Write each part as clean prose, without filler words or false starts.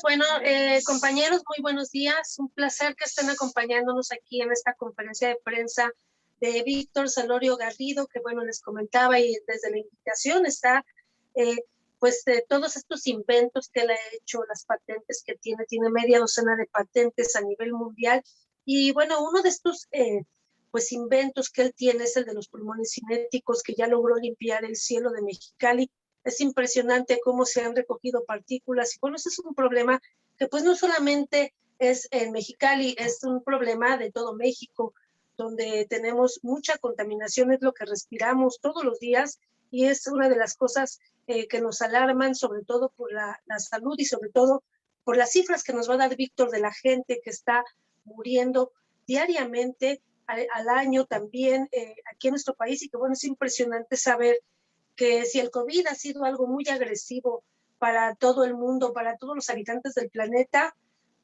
Bueno, compañeros, muy buenos días. Un placer que estén acompañándonos aquí en esta conferencia de prensa de Víctor Salorio Garrido, que bueno, les comentaba y desde la invitación está, todos estos inventos que él ha hecho, las patentes que tiene media docena de patentes a nivel mundial. Y bueno, uno de estos inventos que él tiene es el de los pulmones cinéticos, que ya logró limpiar el cielo de Mexicali. Es impresionante cómo se han recogido partículas y bueno, ese es un problema que pues no solamente es en Mexicali, es un problema de todo México, donde tenemos mucha contaminación, es lo que respiramos todos los días y es una de las cosas que nos alarman, sobre todo por la salud y sobre todo por las cifras que nos va a dar Víctor de la gente que está muriendo diariamente al año también aquí en nuestro país y que bueno, es impresionante saber que si el COVID ha sido algo muy agresivo para todo el mundo, para todos los habitantes del planeta,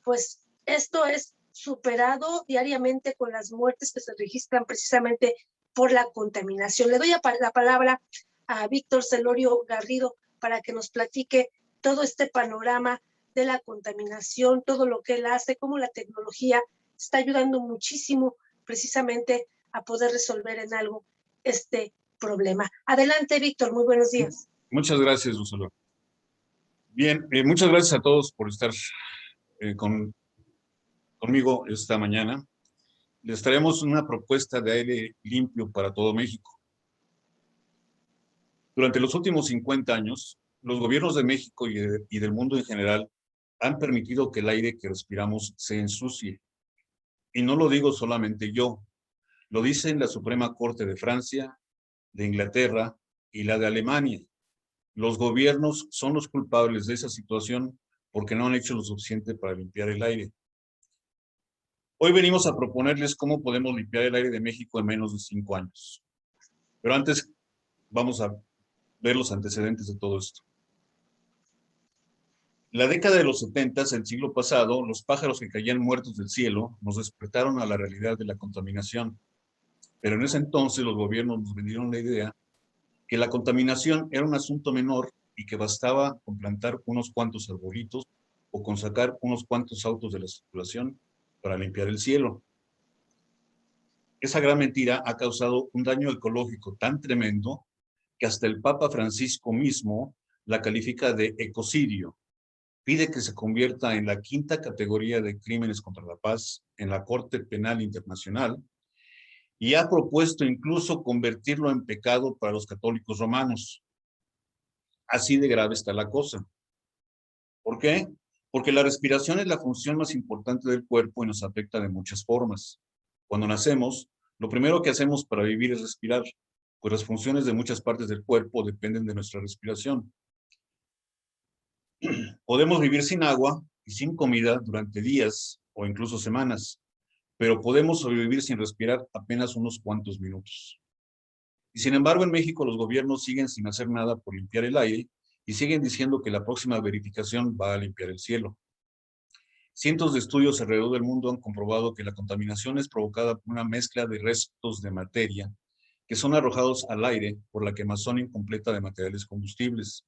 pues esto es superado diariamente con las muertes que se registran precisamente por la contaminación. Le doy la palabra a Víctor Salorio Garrido para que nos platique todo este panorama de la contaminación, todo lo que él hace, cómo la tecnología está ayudando muchísimo precisamente a poder resolver en algo este problema. Adelante, Víctor, muy buenos días. Muchas gracias, Úrsula. Bien, muchas gracias a todos por estar conmigo esta mañana. Les traemos una propuesta de aire limpio para todo México. Durante los últimos 50 años, los gobiernos de México y del mundo en general han permitido que el aire que respiramos se ensucie. Y no lo digo solamente yo, lo dicen la Suprema Corte de Francia, de Inglaterra y la de Alemania. Los gobiernos son los culpables de esa situación porque no han hecho lo suficiente para limpiar el aire. Hoy venimos a proponerles cómo podemos limpiar el aire de México en menos de 5 años. Pero antes vamos a ver los antecedentes de todo esto. La década de los 70, el siglo pasado, los pájaros que caían muertos del cielo nos despertaron a la realidad de la contaminación. Pero en ese entonces los gobiernos nos vendieron la idea que la contaminación era un asunto menor y que bastaba con plantar unos cuantos arbolitos o con sacar unos cuantos autos de la circulación para limpiar el cielo. Esa gran mentira ha causado un daño ecológico tan tremendo que hasta el Papa Francisco mismo la califica de ecocidio. Pide que se convierta en la 5ª categoría de crímenes contra la paz en la Corte Penal Internacional y ha propuesto incluso convertirlo en pecado para los católicos romanos. Así de grave está la cosa. ¿Por qué? Porque la respiración es la función más importante del cuerpo y nos afecta de muchas formas. Cuando nacemos, lo primero que hacemos para vivir es respirar, pues las funciones de muchas partes del cuerpo dependen de nuestra respiración. Podemos vivir sin agua y sin comida durante días o incluso semanas, pero podemos sobrevivir sin respirar apenas unos cuantos minutos. Y sin embargo, en México los gobiernos siguen sin hacer nada por limpiar el aire y siguen diciendo que la próxima verificación va a limpiar el cielo. Cientos de estudios alrededor del mundo han comprobado que la contaminación es provocada por una mezcla de restos de materia que son arrojados al aire por la quemazón incompleta de materiales combustibles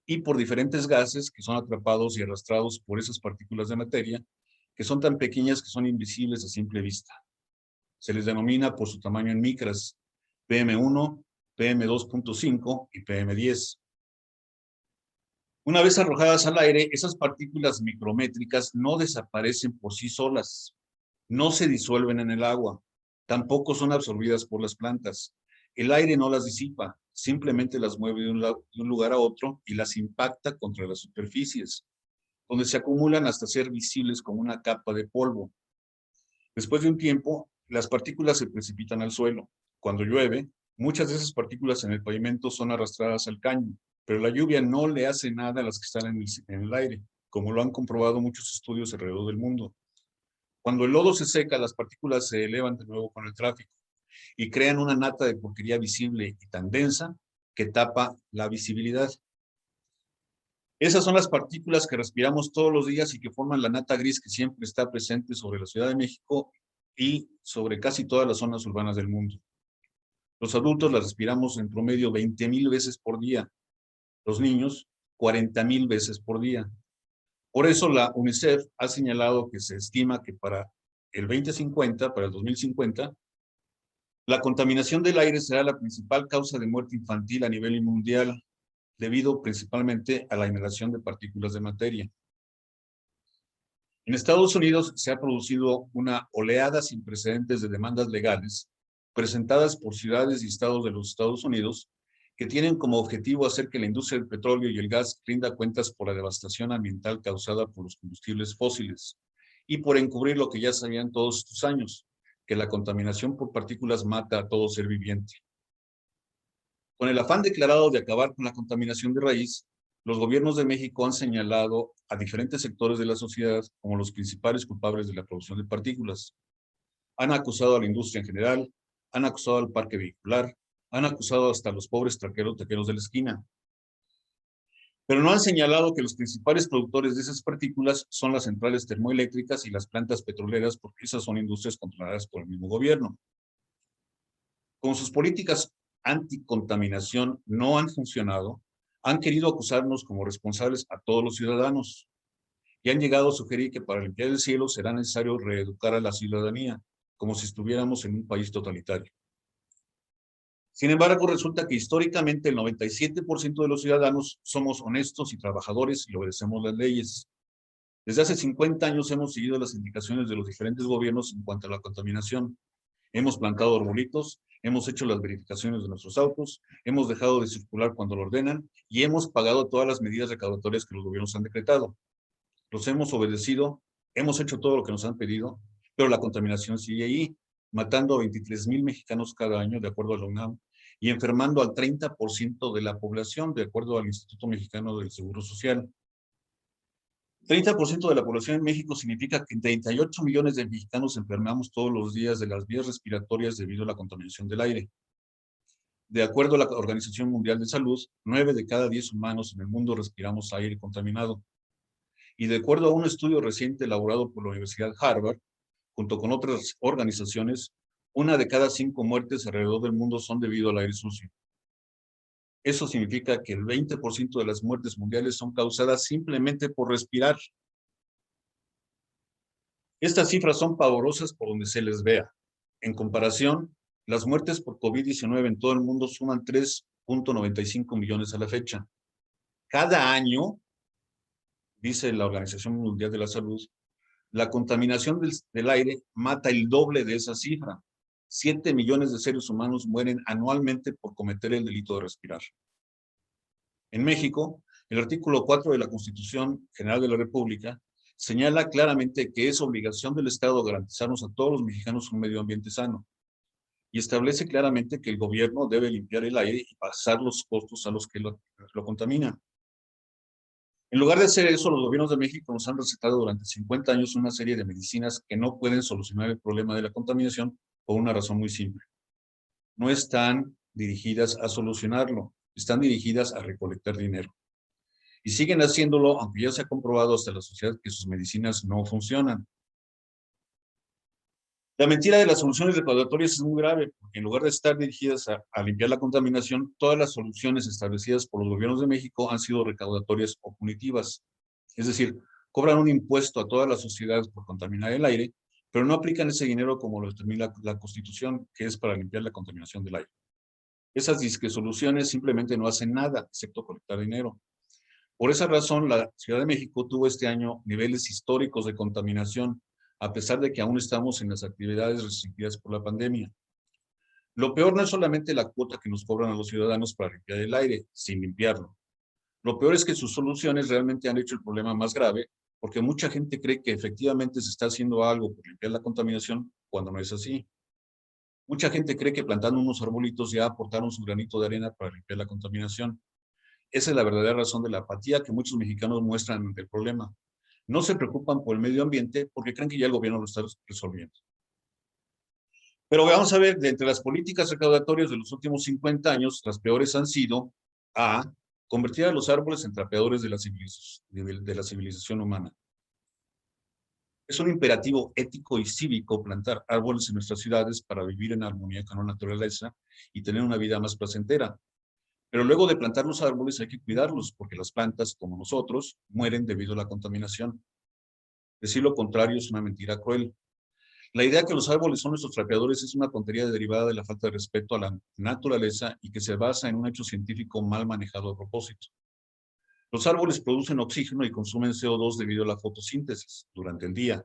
y por diferentes gases que son atrapados y arrastrados por esas partículas de materia que son tan pequeñas que son invisibles a simple vista. Se les denomina por su tamaño en micras, PM1, PM2.5 y PM10. Una vez arrojadas al aire, esas partículas micrométricas no desaparecen por sí solas, no se disuelven en el agua, tampoco son absorbidas por las plantas. El aire no las disipa, simplemente las mueve de un lugar a otro y las impacta contra las superficies, donde se acumulan hasta ser visibles como una capa de polvo. Después de un tiempo, las partículas se precipitan al suelo. Cuando llueve, muchas de esas partículas en el pavimento son arrastradas al caño, pero la lluvia no le hace nada a las que están en el aire, como lo han comprobado muchos estudios alrededor del mundo. Cuando el lodo se seca, las partículas se elevan de nuevo con el tráfico y crean una nata de porquería visible y tan densa que tapa la visibilidad. Esas son las partículas que respiramos todos los días y que forman la nata gris que siempre está presente sobre la Ciudad de México y sobre casi todas las zonas urbanas del mundo. Los adultos las respiramos en promedio 20,000 veces por día. Los niños, 40,000 veces por día. Por eso la UNICEF ha señalado que se estima que para el 2050, para el 2050, la contaminación del aire será la principal causa de muerte infantil a nivel mundial, debido principalmente a la inhalación de partículas de materia. En Estados Unidos se ha producido una oleada sin precedentes de demandas legales presentadas por ciudades y estados de los Estados Unidos que tienen como objetivo hacer que la industria del petróleo y el gas rinda cuentas por la devastación ambiental causada por los combustibles fósiles y por encubrir lo que ya sabían todos estos años, que la contaminación por partículas mata a todo ser viviente. Con el afán declarado de acabar con la contaminación de raíz, los gobiernos de México han señalado a diferentes sectores de la sociedad como los principales culpables de la producción de partículas. Han acusado a la industria en general, han acusado al parque vehicular, han acusado hasta a los pobres taqueros de la esquina. Pero no han señalado que los principales productores de esas partículas son las centrales termoeléctricas y las plantas petroleras, porque esas son industrias controladas por el mismo gobierno. Con sus políticas anticontaminación no han funcionado, han querido acusarnos como responsables a todos los ciudadanos y han llegado a sugerir que para limpiar el cielo será necesario reeducar a la ciudadanía, como si estuviéramos en un país totalitario. Sin embargo, resulta que históricamente el 97% de los ciudadanos somos honestos y trabajadores y obedecemos las leyes. Desde hace 50 años hemos seguido las indicaciones de los diferentes gobiernos en cuanto a la contaminación. Hemos plantado arbolitos, hemos hecho las verificaciones de nuestros autos, hemos dejado de circular cuando lo ordenan y hemos pagado todas las medidas recaudatorias que los gobiernos han decretado. Los hemos obedecido, hemos hecho todo lo que nos han pedido, pero la contaminación sigue ahí, matando a 23,000 mexicanos cada año, de acuerdo a la UNAM, y enfermando al 30% de la población, de acuerdo al Instituto Mexicano del Seguro Social. 30% de la población en México significa que 38 millones de mexicanos enfermamos todos los días de las vías respiratorias debido a la contaminación del aire. De acuerdo a la Organización Mundial de Salud, 9 de cada 10 humanos en el mundo respiramos aire contaminado. Y de acuerdo a un estudio reciente elaborado por la Universidad Harvard, junto con otras organizaciones, 1 de cada 5 muertes alrededor del mundo son debido al aire sucio. Eso significa que el 20% de las muertes mundiales son causadas simplemente por respirar. Estas cifras son pavorosas por donde se les vea. En comparación, las muertes por COVID-19 en todo el mundo suman 3.95 millones a la fecha. Cada año, dice la Organización Mundial de la Salud, la contaminación del aire mata el doble de esa cifra. 7 millones de seres humanos mueren anualmente por cometer el delito de respirar. En México, el artículo 4 de la Constitución General de la República señala claramente que es obligación del Estado garantizarnos a todos los mexicanos un medio ambiente sano y establece claramente que el gobierno debe limpiar el aire y pasar los costos a los que lo contaminan. En lugar de hacer eso, los gobiernos de México nos han recetado durante 50 años una serie de medicinas que no pueden solucionar el problema de la contaminación por una razón muy simple. No están dirigidas a solucionarlo, están dirigidas a recolectar dinero. Y siguen haciéndolo, aunque ya se ha comprobado hasta la sociedad que sus medicinas no funcionan. La mentira de las soluciones recaudatorias es muy grave, porque en lugar de estar dirigidas a limpiar la contaminación, todas las soluciones establecidas por los gobiernos de México han sido recaudatorias o punitivas. Es decir, cobran un impuesto a toda la sociedad por contaminar el aire, pero no aplican ese dinero como lo determina la Constitución, que es para limpiar la contaminación del aire. Esas disque soluciones simplemente no hacen nada, excepto colectar dinero. Por esa razón, la Ciudad de México tuvo este año niveles históricos de contaminación, a pesar de que aún estamos en las actividades restringidas por la pandemia. Lo peor no es solamente la cuota que nos cobran a los ciudadanos para limpiar el aire, sin limpiarlo. Lo peor es que sus soluciones realmente han hecho el problema más grave, porque mucha gente cree que efectivamente se está haciendo algo por limpiar la contaminación, cuando no es así. Mucha gente cree que plantando unos arbolitos ya aportaron su granito de arena para limpiar la contaminación. Esa es la verdadera razón de la apatía que muchos mexicanos muestran ante el problema. No se preocupan por el medio ambiente porque creen que ya el gobierno lo está resolviendo. Pero vamos a ver, de entre las políticas recaudatorias de los últimos 50 años, las peores han sido a convertir a los árboles en trapeadores de la civilización humana. Es un imperativo ético y cívico plantar árboles en nuestras ciudades para vivir en armonía con la naturaleza y tener una vida más placentera. Pero luego de plantar los árboles hay que cuidarlos, porque las plantas, como nosotros, mueren debido a la contaminación. Decir lo contrario es una mentira cruel. La idea que los árboles son nuestros trapeadores es una tontería derivada de la falta de respeto a la naturaleza y que se basa en un hecho científico mal manejado a propósito. Los árboles producen oxígeno y consumen CO2 debido a la fotosíntesis durante el día,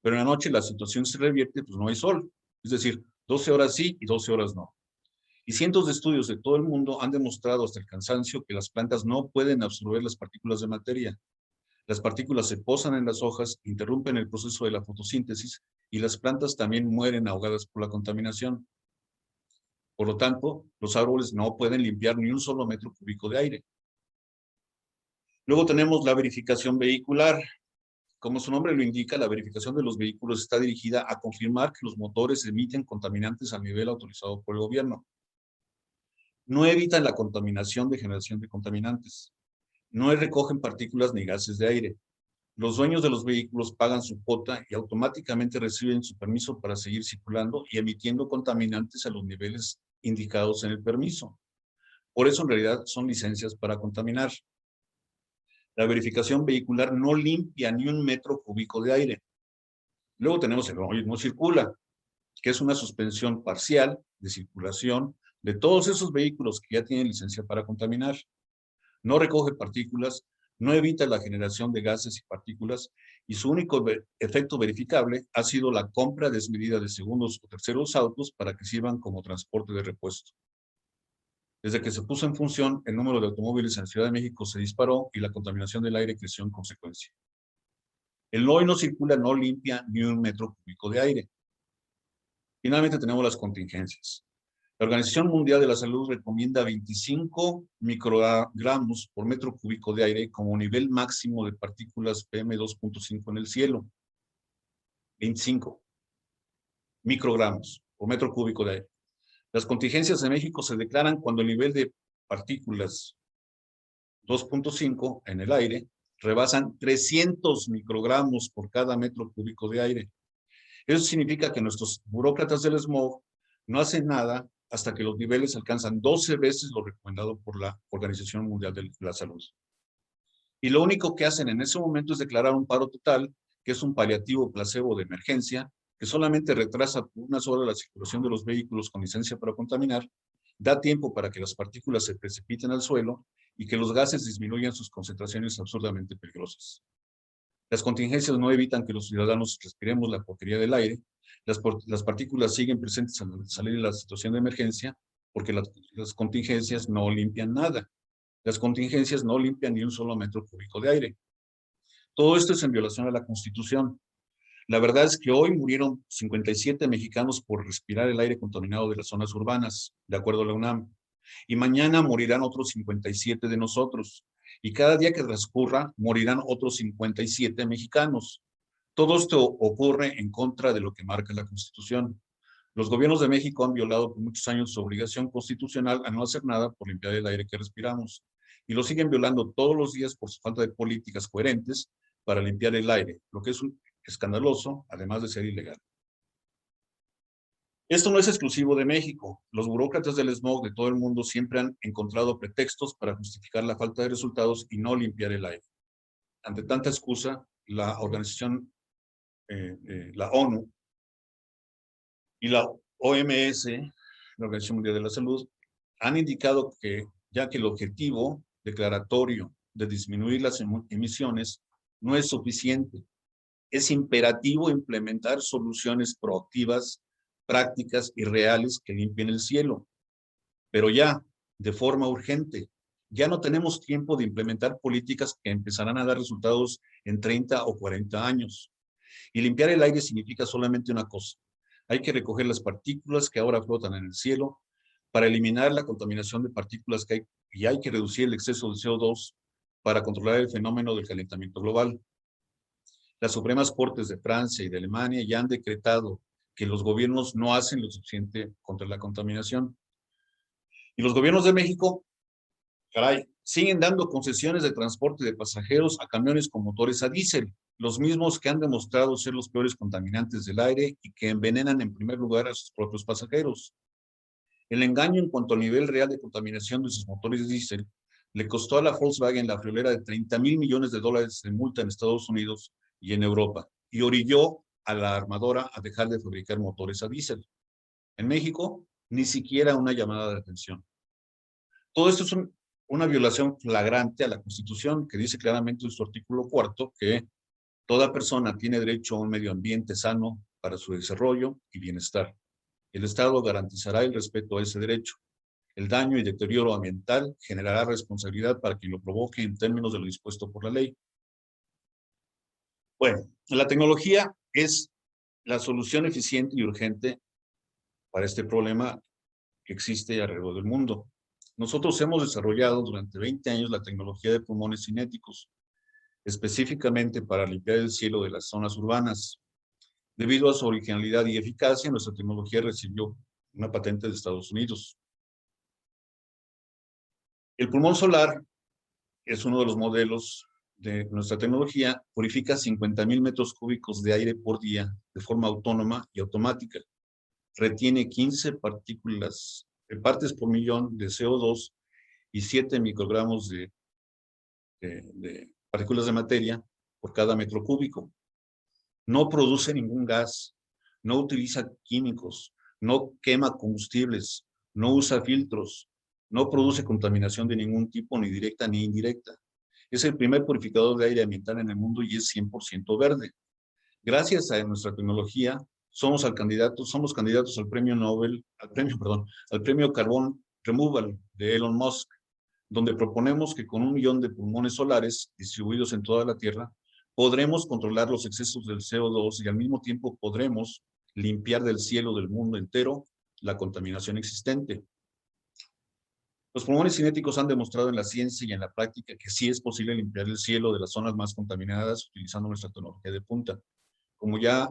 pero en la noche la situación se revierte, pues no hay sol. Es decir, 12 horas sí y 12 horas no. Y cientos de estudios de todo el mundo han demostrado hasta el cansancio que las plantas no pueden absorber las partículas de materia. Las partículas se posan en las hojas, interrumpen el proceso de la fotosíntesis y las plantas también mueren ahogadas por la contaminación. Por lo tanto, los árboles no pueden limpiar ni un solo metro cúbico de aire. Luego tenemos la verificación vehicular. Como su nombre lo indica, la verificación de los vehículos está dirigida a confirmar que los motores emiten contaminantes al nivel autorizado por el gobierno. No evitan la contaminación de generación de contaminantes. No recogen partículas ni gases de aire. Los dueños de los vehículos pagan su cuota y automáticamente reciben su permiso para seguir circulando y emitiendo contaminantes a los niveles indicados en el permiso. Por eso, en realidad, son licencias para contaminar. La verificación vehicular no limpia ni un metro cúbico de aire. Luego tenemos el hoy no circula, que es una suspensión parcial de circulación de todos esos vehículos que ya tienen licencia para contaminar. No recoge partículas, no evita la generación de gases y partículas, y su único efecto verificable ha sido la compra desmedida de segundos o terceros autos para que sirvan como transporte de repuesto. Desde que se puso en función, el número de automóviles en Ciudad de México se disparó y la contaminación del aire creció en consecuencia. El hoy no circula, no limpia ni un metro cúbico de aire. Finalmente tenemos las contingencias. La Organización Mundial de la Salud recomienda 25 microgramos por metro cúbico de aire como nivel máximo de partículas PM2.5 en el cielo. 25 microgramos por metro cúbico de aire. Las contingencias en México se declaran cuando el nivel de partículas 2.5 en el aire rebasan 300 microgramos por cada metro cúbico de aire. Eso significa que nuestros burócratas del smog no hacen nada hasta que los niveles alcanzan 12 veces lo recomendado por la Organización Mundial de la Salud. Y lo único que hacen en ese momento es declarar un paro total, que es un paliativo placebo de emergencia, que solamente retrasa por unas horas la circulación de los vehículos con licencia para contaminar, da tiempo para que las partículas se precipiten al suelo y que los gases disminuyan sus concentraciones absurdamente peligrosas. Las contingencias no evitan que los ciudadanos respiremos la porquería del aire. Las partículas siguen presentes al salir de la situación de emergencia porque las contingencias no limpian nada. Las contingencias no limpian ni un solo metro cúbico de aire. Todo esto es en violación a la Constitución. La verdad es que hoy murieron 57 mexicanos por respirar el aire contaminado de las zonas urbanas, de acuerdo a la UNAM. Y mañana morirán otros 57 de nosotros. Y cada día que transcurra, morirán otros 57 mexicanos. Todo esto ocurre en contra de lo que marca la Constitución. Los gobiernos de México han violado por muchos años su obligación constitucional a no hacer nada por limpiar el aire que respiramos. Y lo siguen violando todos los días por su falta de políticas coherentes para limpiar el aire, lo que es escandaloso, además de ser ilegal. Esto no es exclusivo de México. Los burócratas del smog de todo el mundo siempre han encontrado pretextos para justificar la falta de resultados y no limpiar el aire. Ante tanta excusa, la organización, la ONU y la OMS, la Organización Mundial de la Salud, han indicado que ya que el objetivo declaratorio de disminuir las emisiones no es suficiente, es imperativo implementar soluciones proactivas, prácticas y reales que limpien el cielo. Pero ya, de forma urgente, ya no tenemos tiempo de implementar políticas que empezarán a dar resultados en 30 o 40 años. Y limpiar el aire significa solamente una cosa. Hay que recoger las partículas que ahora flotan en el cielo para eliminar la contaminación de partículas que hay, y hay que reducir el exceso de CO2 para controlar el fenómeno del calentamiento global. Las Supremas Cortes de Francia y de Alemania ya han decretado que los gobiernos no hacen lo suficiente contra la contaminación. Y los gobiernos de México, caray, siguen dando concesiones de transporte de pasajeros a camiones con motores a diésel, los mismos que han demostrado ser los peores contaminantes del aire y que envenenan en primer lugar a sus propios pasajeros. El engaño en cuanto al nivel real de contaminación de sus motores diésel le costó a la Volkswagen la friolera de $30,000 millones de multa en Estados Unidos y en Europa, y orilló a la armadora a dejar de fabricar motores a diésel. En México, ni siquiera una llamada de atención. Todo esto es una violación flagrante a la Constitución, que dice claramente en su artículo 4 que toda persona tiene derecho a un medio ambiente sano para su desarrollo y bienestar. El Estado garantizará el respeto a ese derecho. El daño y deterioro ambiental generará responsabilidad para quien lo provoque en términos de lo dispuesto por la ley. Bueno, la tecnología es la solución eficiente y urgente para este problema que existe alrededor del mundo. Nosotros hemos desarrollado durante 20 años la tecnología de pulmones cinéticos, específicamente para limpiar el cielo de las zonas urbanas. Debido a su originalidad y eficacia, nuestra tecnología recibió una patente de Estados Unidos. El pulmón solar es uno de los modelos de nuestra tecnología. Purifica 50,000 metros cúbicos de aire por día de forma autónoma y automática. Retiene 15 partes por millón de CO2 y 7 microgramos de partículas de materia por cada metro cúbico. No produce ningún gas, no utiliza químicos, no quema combustibles, no usa filtros, no produce contaminación de ningún tipo, ni directa ni indirecta. Es el primer purificador de aire ambiental en el mundo y es 100% verde. Gracias a nuestra tecnología, somos candidatos al premio Carbon Removal de Elon Musk, donde proponemos que con 1 millón de pulmones solares distribuidos en toda la Tierra, podremos controlar los excesos del CO2 y al mismo tiempo podremos limpiar del cielo del mundo entero la contaminación existente. Los pulmones cinéticos han demostrado en la ciencia y en la práctica que sí es posible limpiar el cielo de las zonas más contaminadas utilizando nuestra tecnología de punta, como ya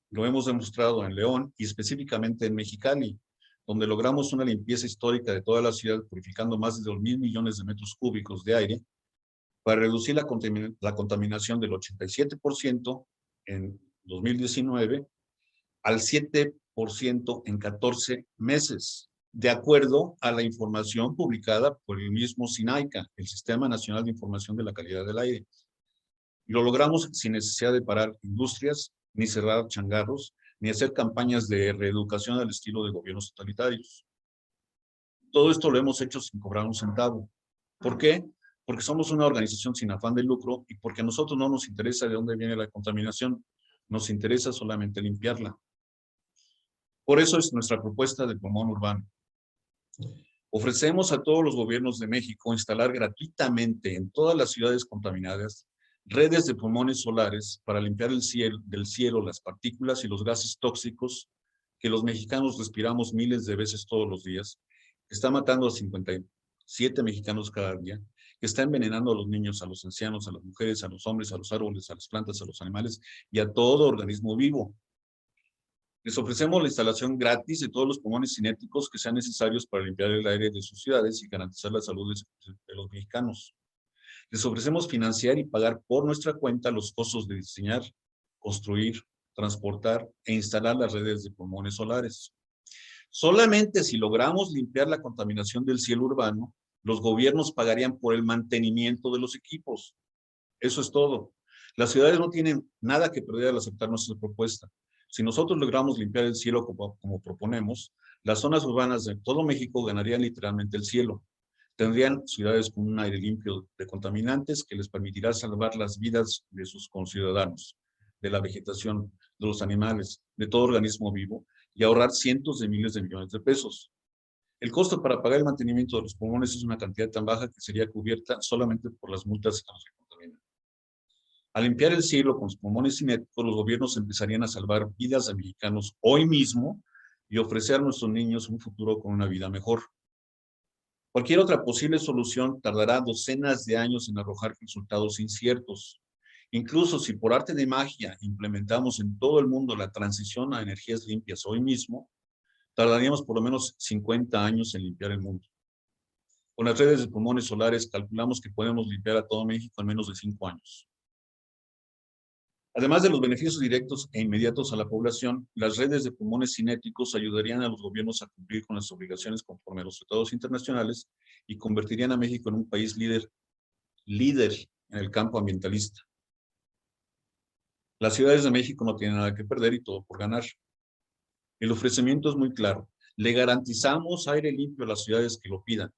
lo hemos demostrado en León y específicamente en Mexicali, donde logramos una limpieza histórica de toda la ciudad, purificando más de 2,000 millones de metros cúbicos de aire, para reducir la contaminación del 87% en 2019 al 7% en 14 meses, de acuerdo a la información publicada por el mismo SINAICA, el Sistema Nacional de Información de la Calidad del Aire. Y lo logramos sin necesidad de parar industrias, ni cerrar changarros, ni hacer campañas de reeducación al estilo de gobiernos totalitarios. Todo esto lo hemos hecho sin cobrar un centavo. ¿Por qué? Porque somos una organización sin afán de lucro y porque a nosotros no nos interesa de dónde viene la contaminación, nos interesa solamente limpiarla. Por eso es nuestra propuesta de pulmón urbano. Ofrecemos a todos los gobiernos de México instalar gratuitamente en todas las ciudades contaminadas redes de pulmones solares para limpiar del cielo las partículas y los gases tóxicos que los mexicanos respiramos miles de veces todos los días, que está matando a 57 mexicanos cada día, que está envenenando a los niños, a los ancianos, a las mujeres, a los hombres, a los árboles, a las plantas, a los animales y a todo organismo vivo. Les ofrecemos la instalación gratis de todos los pulmones cinéticos que sean necesarios para limpiar el aire de sus ciudades y garantizar la salud de los mexicanos. Les ofrecemos financiar y pagar por nuestra cuenta los costos de diseñar, construir, transportar e instalar las redes de pulmones solares. Solamente si logramos limpiar la contaminación del cielo urbano, los gobiernos pagarían por el mantenimiento de los equipos. Eso es todo. Las ciudades no tienen nada que perder al aceptar nuestra propuesta. Si nosotros logramos limpiar el cielo como proponemos, las zonas urbanas de todo México ganarían literalmente el cielo. Tendrían ciudades con un aire limpio de contaminantes que les permitirá salvar las vidas de sus conciudadanos, de la vegetación, de los animales, de todo organismo vivo y ahorrar cientos de miles de millones de pesos. El costo para pagar el mantenimiento de los pulmones es una cantidad tan baja que sería cubierta solamente por las multas a los que contaminan. Al limpiar el cielo con los pulmones cinéticos, los gobiernos empezarían a salvar vidas de mexicanos hoy mismo y ofrecer a nuestros niños un futuro con una vida mejor. Cualquier otra posible solución tardará docenas de años en arrojar resultados inciertos. Incluso si por arte de magia implementamos en todo el mundo la transición a energías limpias hoy mismo, tardaríamos por lo menos 50 años en limpiar el mundo. Con las redes de pulmones solares calculamos que podemos limpiar a todo México en menos de 5 años. Además de los beneficios directos e inmediatos a la población, las redes de pulmones cinéticos ayudarían a los gobiernos a cumplir con las obligaciones conforme a los tratados internacionales y convertirían a México en un país líder en el campo ambientalista. Las ciudades de México no tienen nada que perder y todo por ganar. El ofrecimiento es muy claro. Le garantizamos aire limpio a las ciudades que lo pidan.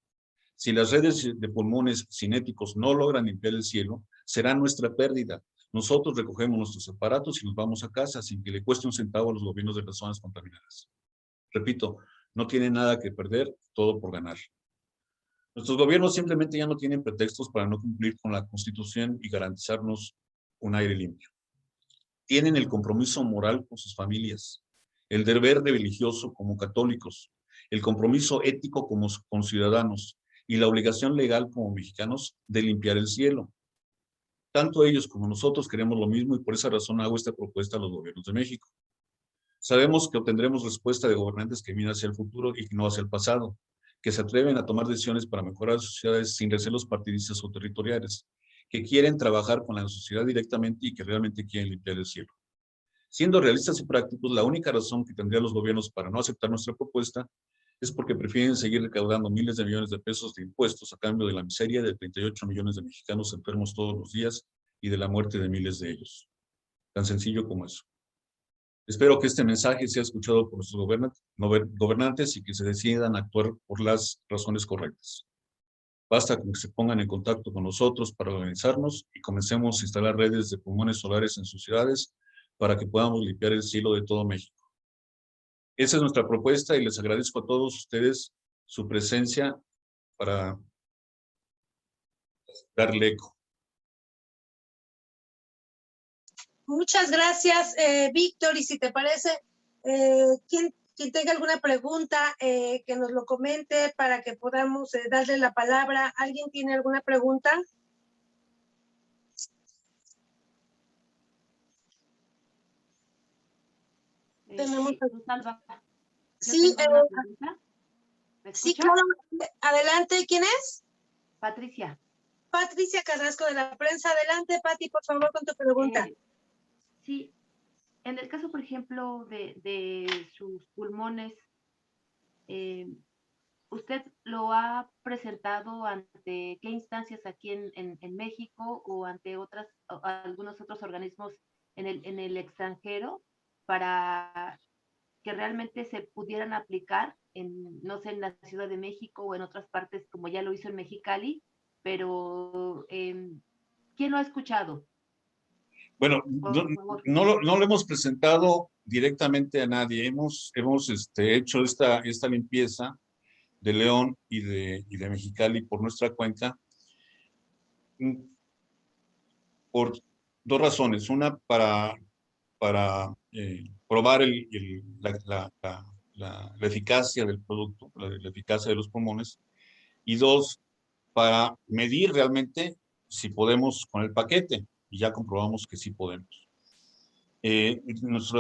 Si las redes de pulmones cinéticos no logran limpiar el cielo, será nuestra pérdida. Nosotros recogemos nuestros aparatos y nos vamos a casa sin que le cueste un centavo a los gobiernos de las zonas contaminadas. Repito, no tienen nada que perder, todo por ganar. Nuestros gobiernos simplemente ya no tienen pretextos para no cumplir con la Constitución y garantizarnos un aire limpio. Tienen el compromiso moral con sus familias, el deber religioso como católicos, el compromiso ético como ciudadanos y la obligación legal como mexicanos de limpiar el cielo. Tanto ellos como nosotros queremos lo mismo y por esa razón hago esta propuesta a los gobiernos de México. Sabemos que obtendremos respuesta de gobernantes que miran hacia el futuro y no hacia el pasado, que se atreven a tomar decisiones para mejorar las sociedades sin recelos partidistas o territoriales, que quieren trabajar con la sociedad directamente y que realmente quieren limpiar el cielo. Siendo realistas y prácticos, la única razón que tendrían los gobiernos para no aceptar nuestra propuesta es porque prefieren seguir recaudando miles de millones de pesos de impuestos a cambio de la miseria de 38 millones de mexicanos enfermos todos los días y de la muerte de miles de ellos. Tan sencillo como eso. Espero que este mensaje sea escuchado por nuestros gobernantes y que se decidan a actuar por las razones correctas. Basta con que se pongan en contacto con nosotros para organizarnos y comencemos a instalar redes de pulmones solares en sus ciudades para que podamos limpiar el cielo de todo México. Esa es nuestra propuesta y les agradezco a todos ustedes su presencia para darle eco. Muchas gracias, Víctor. Y si te parece, quien tenga alguna pregunta, que nos lo comente para que podamos darle la palabra. ¿Alguien tiene alguna pregunta? Tenemos... Sí, sí, claro. Adelante, ¿quién es? Patricia. Patricia Carrasco de la Prensa. Adelante, Pati, por favor, con tu pregunta. Sí, en el caso, por ejemplo, de sus pulmones, ¿usted lo ha presentado ante qué instancias aquí en México o ante algunos otros organismos en el extranjero para que realmente se pudieran aplicar no sé, en la Ciudad de México o en otras partes, como ya lo hizo en Mexicali, pero ¿quién lo ha escuchado? Bueno, no lo hemos presentado directamente a nadie. Hemos hecho esta limpieza de León y de Mexicali por nuestra cuenta por dos razones. Una, para probar la eficacia del producto, la eficacia de los pulmones, y dos, para medir realmente si podemos con el paquete, y ya comprobamos que sí podemos.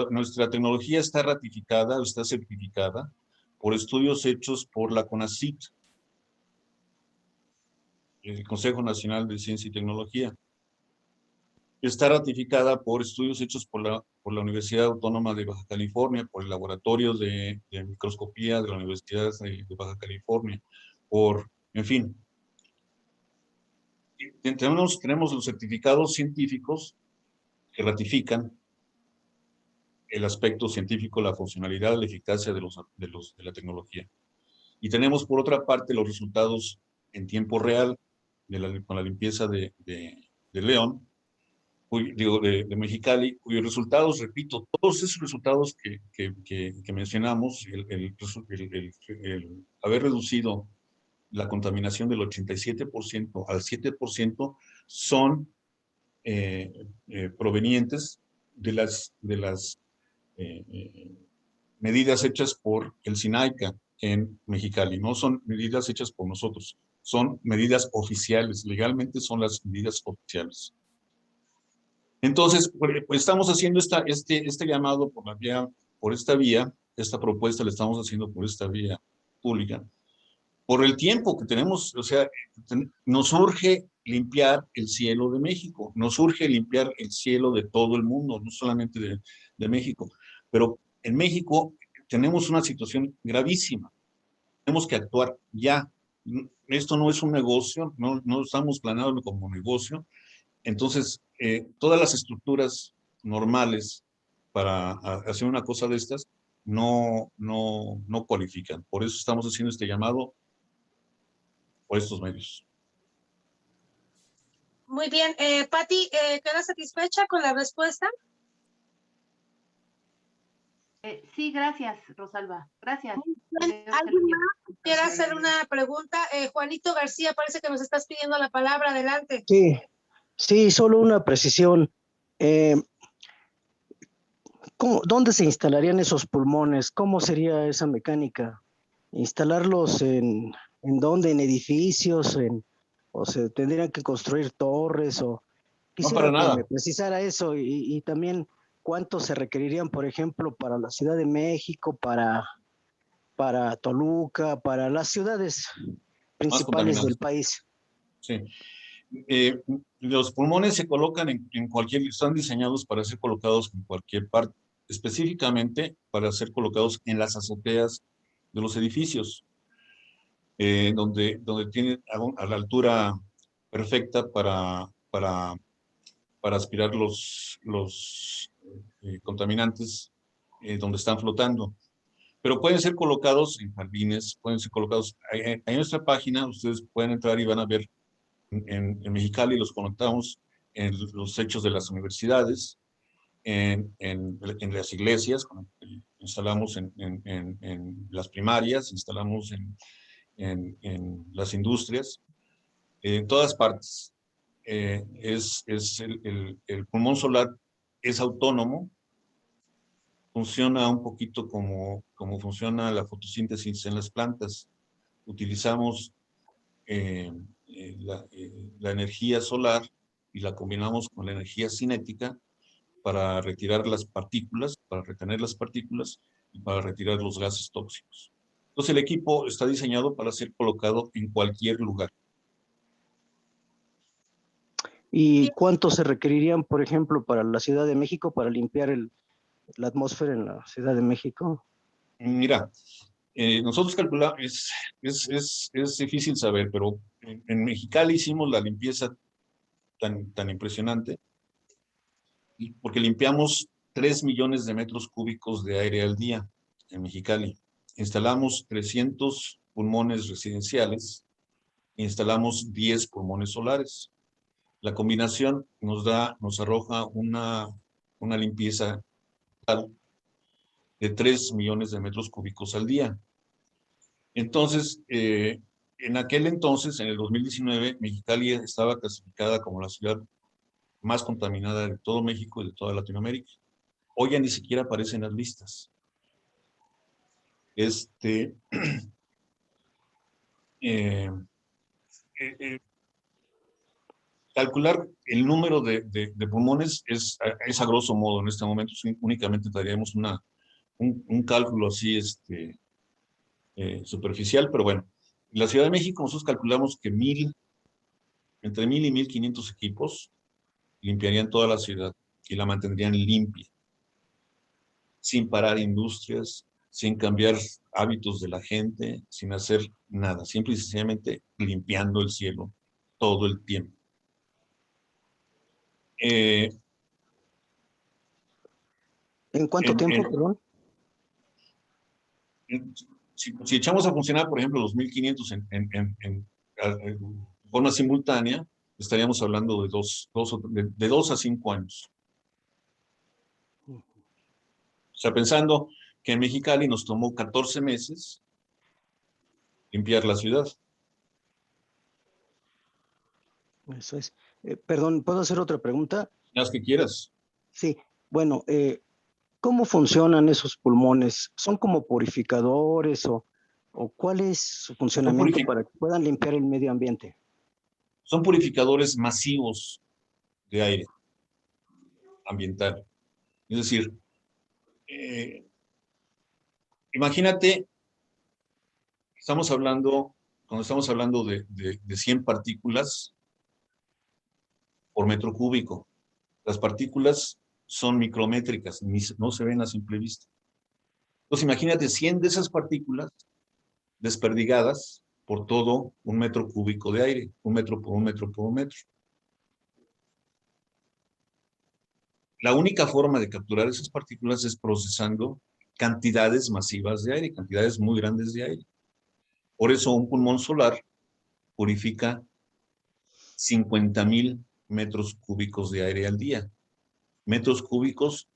Nuestra tecnología está ratificada, está certificada por estudios hechos por la CONACYT, el Consejo Nacional de Ciencia y Tecnología. Está ratificada por estudios hechos por la Universidad Autónoma de Baja California, por el Laboratorio de Microscopía de la Universidad de Baja California, en fin. Tenemos los certificados científicos que ratifican el aspecto científico, la funcionalidad, la eficacia de la tecnología. Y tenemos, por otra parte, los resultados en tiempo real con la limpieza de León, de Mexicali, cuyos resultados, repito, todos esos resultados que mencionamos, el haber reducido la contaminación del 87% al 7%, son provenientes de las medidas hechas por el SINAICA en Mexicali. No son medidas hechas por nosotros, son medidas oficiales, legalmente son las medidas oficiales. Entonces, pues estamos haciendo este llamado por esta vía, esta propuesta la estamos haciendo por esta vía pública, por el tiempo que tenemos. O sea, nos urge limpiar el cielo de México. Nos urge limpiar el cielo de todo el mundo, no solamente de México. Pero en México tenemos una situación gravísima. Tenemos que actuar ya. Esto no es un negocio, no estamos planeando como negocio. Entonces, todas las estructuras normales para hacer una cosa de estas no cualifican. Por eso estamos haciendo este llamado por estos medios. Muy bien. Pati, ¿quedas satisfecha con la respuesta? Sí, gracias, Rosalba. Gracias. ¿Alguien más quiere hacer una pregunta? Juanito García, parece que nos estás pidiendo la palabra. Adelante. Sí, sí, solo una precisión. ¿Dónde se instalarían esos pulmones? ¿Cómo sería esa mecánica? ¿Instalarlos en dónde? ¿En edificios? ¿O se tendrían que construir torres? No Quisiera para que nada. me precisara eso y también cuántos se requerirían, por ejemplo, para la Ciudad de México, para Toluca, para las ciudades principales del país. Sí. Los pulmones se colocan en cualquier, están diseñados para ser colocados en cualquier parte, específicamente para ser colocados en las azoteas de los edificios, donde tienen a la altura perfecta para aspirar los contaminantes donde están flotando. Pero pueden ser colocados en jardines, pueden ser colocados. En nuestra página ustedes pueden entrar y van a ver en Mexicali los conectamos en los techos de las universidades, en las iglesias, instalamos en las primarias, instalamos en las industrias, en todas partes. El pulmón solar es autónomo, funciona un poquito como funciona la fotosíntesis en las plantas. Utilizamos la energía solar y la combinamos con la energía cinética para retirar las partículas, para retener las partículas y para retirar los gases tóxicos. Entonces el equipo está diseñado para ser colocado en cualquier lugar. ¿Y cuántos se requerirían, por ejemplo, para la Ciudad de México, para limpiar la atmósfera en la Ciudad de México? Mira, nosotros calculamos, es difícil saber, pero en Mexicali hicimos la limpieza tan impresionante, porque limpiamos 3 millones de metros cúbicos de aire al día en Mexicali. Instalamos 300 pulmones residenciales, instalamos 10 pulmones solares. La combinación nos arroja una limpieza total de 3 millones de metros cúbicos al día. Entonces, en aquel entonces, en el 2019, Mexicali estaba clasificada como la ciudad más contaminada de todo México y de toda Latinoamérica. Hoy ya ni siquiera aparece en las listas. Calcular el número de pulmones es a grosso modo en este momento. Únicamente daríamos un cálculo así superficial, pero bueno. En la Ciudad de México nosotros calculamos que entre 1,000 y 1,500 equipos limpiarían toda la ciudad y la mantendrían limpia, sin parar industrias, sin cambiar hábitos de la gente, sin hacer nada, simple y sencillamente limpiando el cielo todo el tiempo. ¿En cuánto tiempo, perdón? Si echamos a funcionar, por ejemplo, los 1,500 en forma simultánea, estaríamos hablando de 2 a 5 años. O sea, pensando que en Mexicali nos tomó 14 meses limpiar la ciudad. Eso es. Perdón, ¿puedo hacer otra pregunta? Las que quieras. Sí, bueno, ¿cómo funcionan esos pulmones? ¿Son como purificadores o cuál es su funcionamiento para que puedan limpiar el medio ambiente? Son purificadores masivos de aire ambiental. Es decir, imagínate, cuando estamos hablando de 100 partículas, por metro cúbico. Las partículas son micrométricas, no se ven a simple vista. Entonces imagínate 100 de esas partículas desperdigadas por todo un metro cúbico de aire, un metro por un metro por un metro. La única forma de capturar esas partículas es procesando cantidades masivas de aire, cantidades muy grandes de aire. Por eso un pulmón solar purifica 50,000 metros cúbicos de aire al día. Metros cúbicos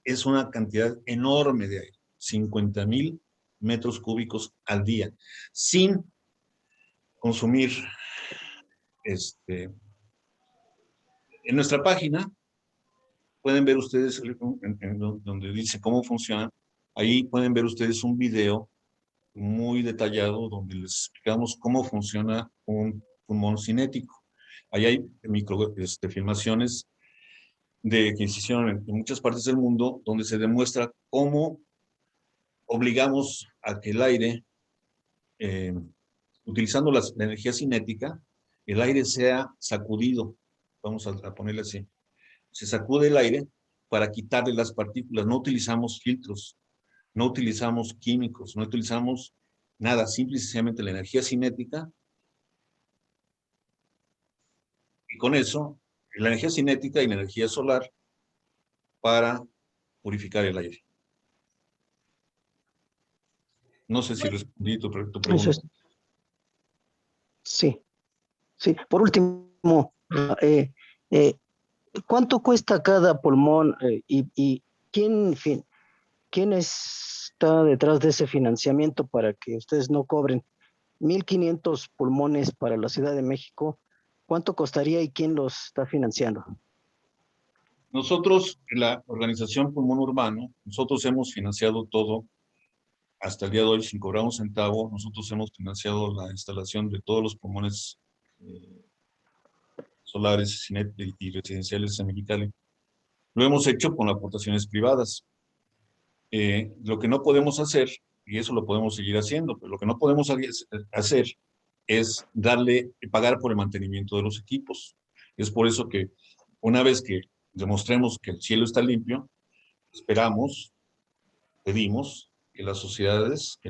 es una cantidad enorme de aire, 50,000 metros cúbicos al día, sin consumir, en nuestra página, pueden ver ustedes, donde dice cómo funciona, ahí pueden ver ustedes un video muy detallado donde les explicamos cómo funciona un pulmón cinético. Ahí hay filmaciones que se hicieron en muchas partes del mundo, donde se demuestra cómo obligamos a que el aire, utilizando la energía cinética, el aire sea sacudido. Vamos a ponerle así. Se sacude el aire para quitarle las partículas. No utilizamos filtros, no utilizamos químicos, no utilizamos nada, simple y sencillamente la energía cinética. Y con eso, la energía cinética y la energía solar para purificar el aire. No sé si respondí tu pregunta. Eso es. Sí, sí. Por último, ¿cuánto cuesta cada pulmón y quién está detrás de ese financiamiento para que ustedes no cobren 1,500 pulmones para la Ciudad de México? ¿Cuánto costaría y quién los está financiando? Nosotros, la organización Pulmón Urbano, nosotros hemos financiado todo hasta el día de hoy sin cobrar un centavo. Nosotros hemos financiado la instalación de todos los pulmones solares y residenciales en Mexicali. Lo hemos hecho con aportaciones privadas. Lo que no podemos hacer, y eso lo podemos seguir haciendo, pero lo que no podemos hacer es pagar por el mantenimiento de los equipos. Es por eso que una vez que demostremos que el cielo está limpio, pedimos que las ciudades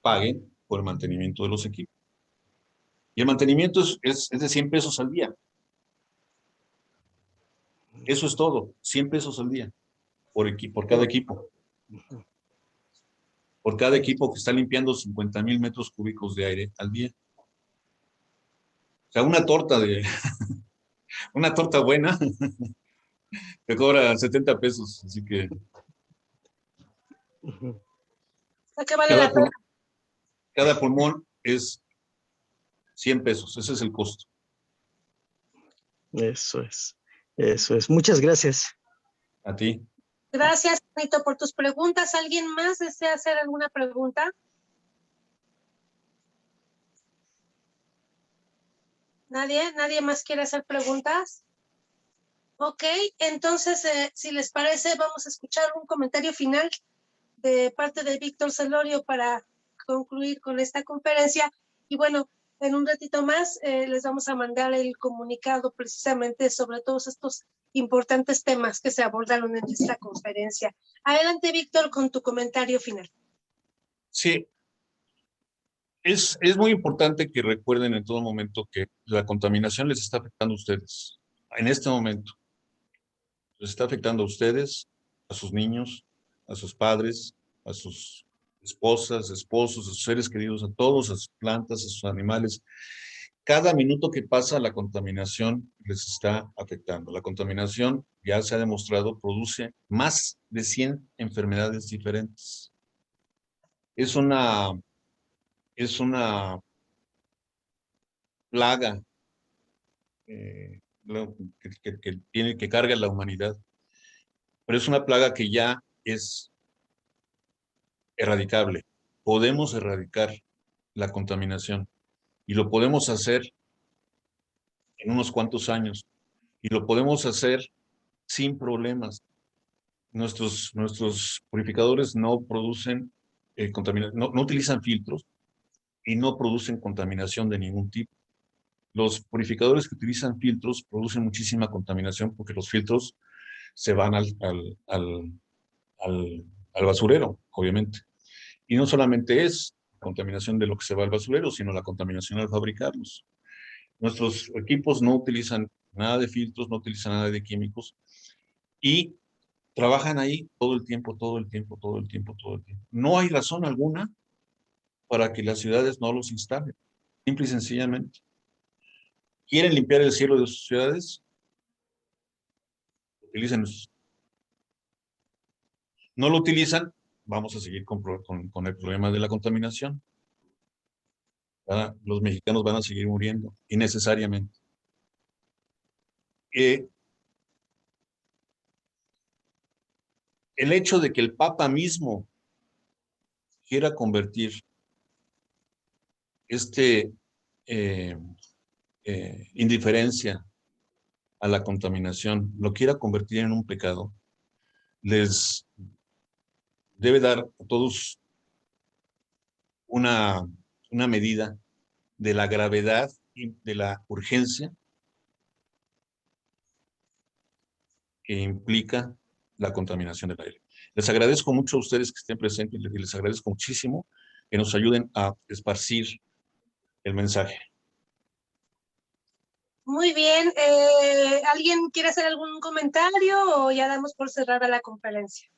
paguen por el mantenimiento de los equipos. Y el mantenimiento es de 100 pesos al día. Eso es todo, 100 pesos al día por cada equipo. Por cada equipo que está limpiando 50,000 metros cúbicos de aire al día. O sea, una torta buena te cobra 70 pesos, así que ¿Qué vale la pena? cada pulmón es 100 pesos, ese es el costo. Eso es. Muchas gracias. A ti. Gracias, Nito, por tus preguntas. ¿Alguien más desea hacer alguna pregunta? ¿Nadie más quiere hacer preguntas? Ok, entonces, si les parece, vamos a escuchar un comentario final de parte de Víctor Celorio para concluir con esta conferencia. Y bueno, en un ratito más les vamos a mandar el comunicado precisamente sobre todos estos importantes temas que se abordaron en esta conferencia. Adelante, Víctor, con tu comentario final. Sí, es muy importante que recuerden en todo momento que la contaminación les está afectando a ustedes. En este momento, les está afectando a ustedes, a sus niños, a sus padres, a sus esposas, esposos, a sus seres queridos, a todos, a sus plantas, a sus animales. Cada minuto que pasa, la contaminación les está afectando. La contaminación, ya se ha demostrado, produce más de 100 enfermedades diferentes. Es una plaga que carga la humanidad, pero es una plaga que ya es erradicable. Podemos erradicar la contaminación y lo podemos hacer en unos cuantos años y lo podemos hacer sin problemas. Nuestros purificadores no producen contaminación, no utilizan filtros y no producen contaminación de ningún tipo. Los purificadores que utilizan filtros producen muchísima contaminación porque los filtros se van al basurero, obviamente. Y no solamente es contaminación de lo que se va al basurero, sino la contaminación al fabricarlos. Nuestros equipos no utilizan nada de filtros, no utilizan nada de químicos y trabajan ahí todo el tiempo, todo el tiempo, todo el tiempo, todo el tiempo. No hay razón alguna para que las ciudades no los instalen, simple y sencillamente. ¿Quieren limpiar el cielo de sus ciudades? Utilícenlos. No lo utilizan, vamos a seguir con el problema de la contaminación. Los mexicanos van a seguir muriendo innecesariamente. El hecho de que el Papa mismo quiera convertir indiferencia a la contaminación, lo quiera convertir en un pecado, les debe dar a todos una medida de la gravedad y de la urgencia que implica la contaminación del aire. Les agradezco mucho a ustedes que estén presentes y les agradezco muchísimo que nos ayuden a esparcir el mensaje. Muy bien. ¿Alguien quiere hacer algún comentario o ya damos por cerrada la conferencia?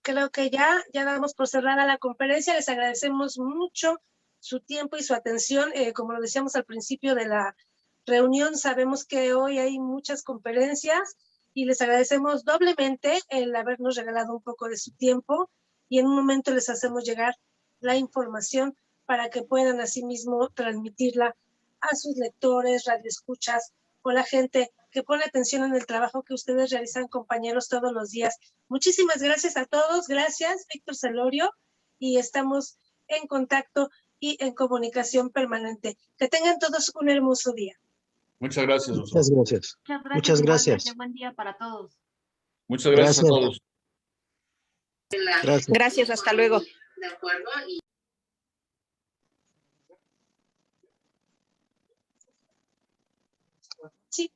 Creo que ya damos por cerrada la conferencia. Les agradecemos mucho su tiempo y su atención. Como lo decíamos al principio de la reunión, sabemos que hoy hay muchas conferencias y les agradecemos doblemente el habernos regalado un poco de su tiempo y en un momento les hacemos llegar la información para que puedan asimismo transmitirla a sus lectores, radioescuchas o la gente que pone atención en el trabajo que ustedes realizan, compañeros, todos los días. Muchísimas gracias a todos. Gracias, Víctor Salorio, y estamos en contacto y en comunicación permanente. Que tengan todos un hermoso día. Muchas gracias. Muchas gracias. Muchas gracias. Buen día para todos. Muchas gracias a todos. Gracias. Gracias, hasta luego. De acuerdo. Sí.